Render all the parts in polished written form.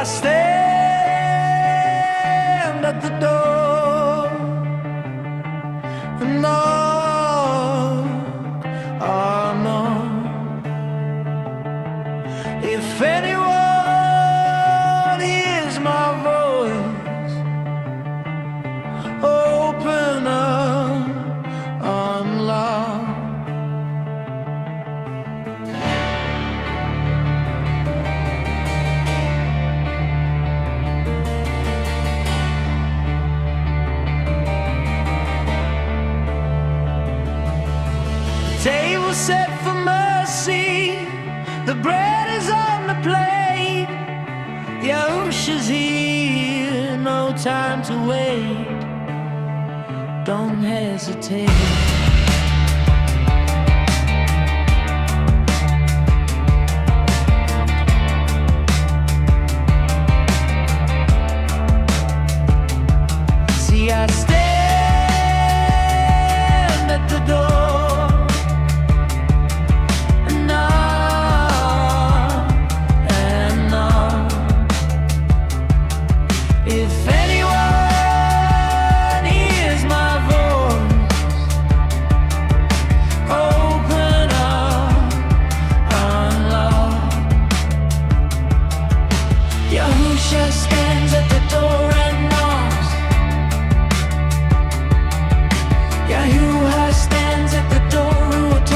stand at the door and knock, oh no. If anyone hears my voice, open up, unlock. Table set for mercy, the bread is on the plate. Yahusha's here, no time to wait. Don't hesitate. See, I stand at the door. Yahusha stands at the door and knocks. Yahuwah stands at the door, Ruaḥ.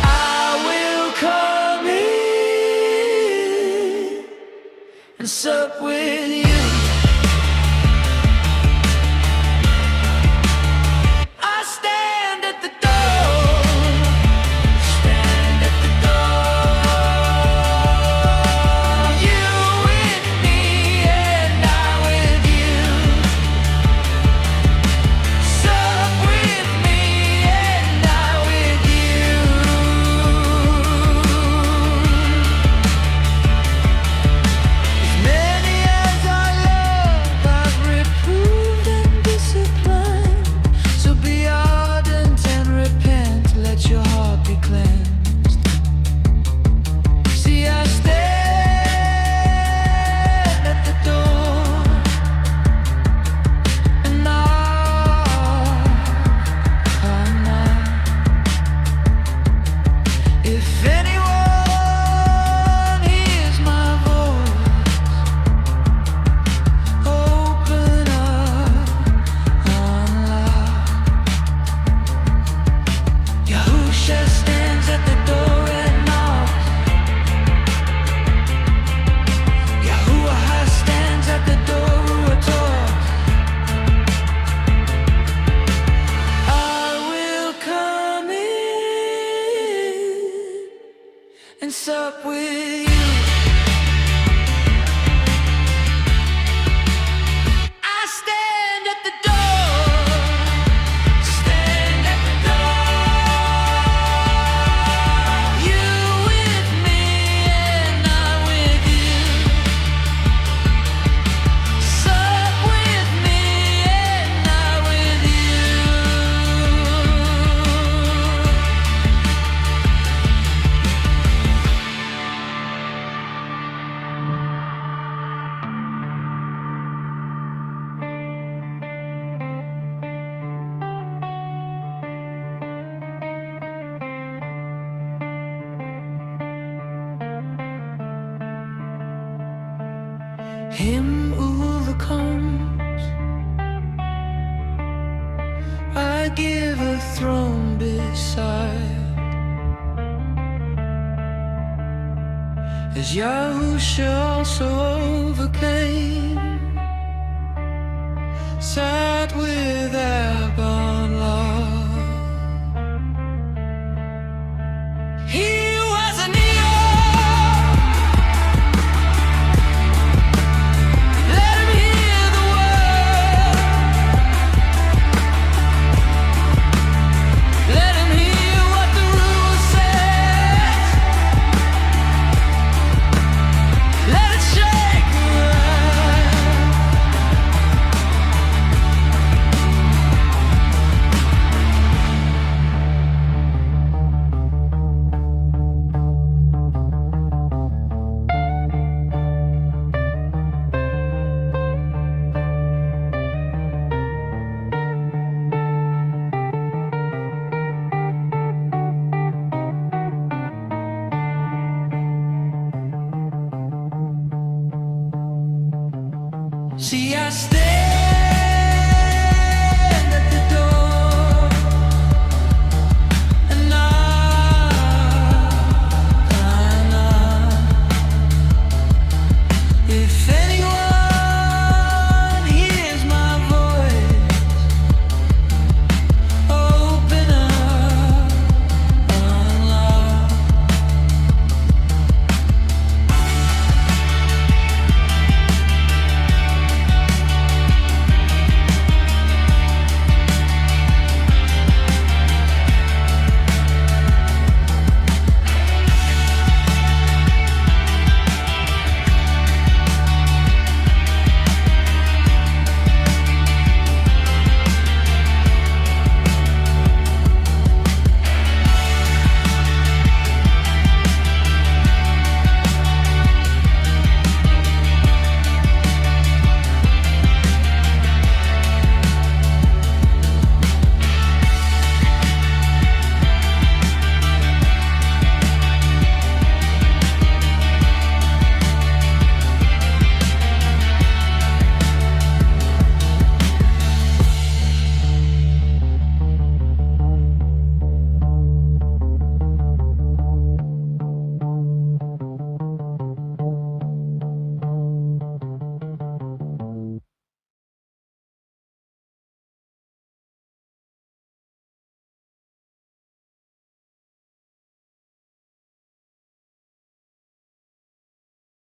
I will come in and sup with you. And sup with you. I stand at the door, stand at the door. You with me and I with you. Sup with me and I with Him who overcomes, I give a throne beside. As Yahusha also overcame, sat with Abba.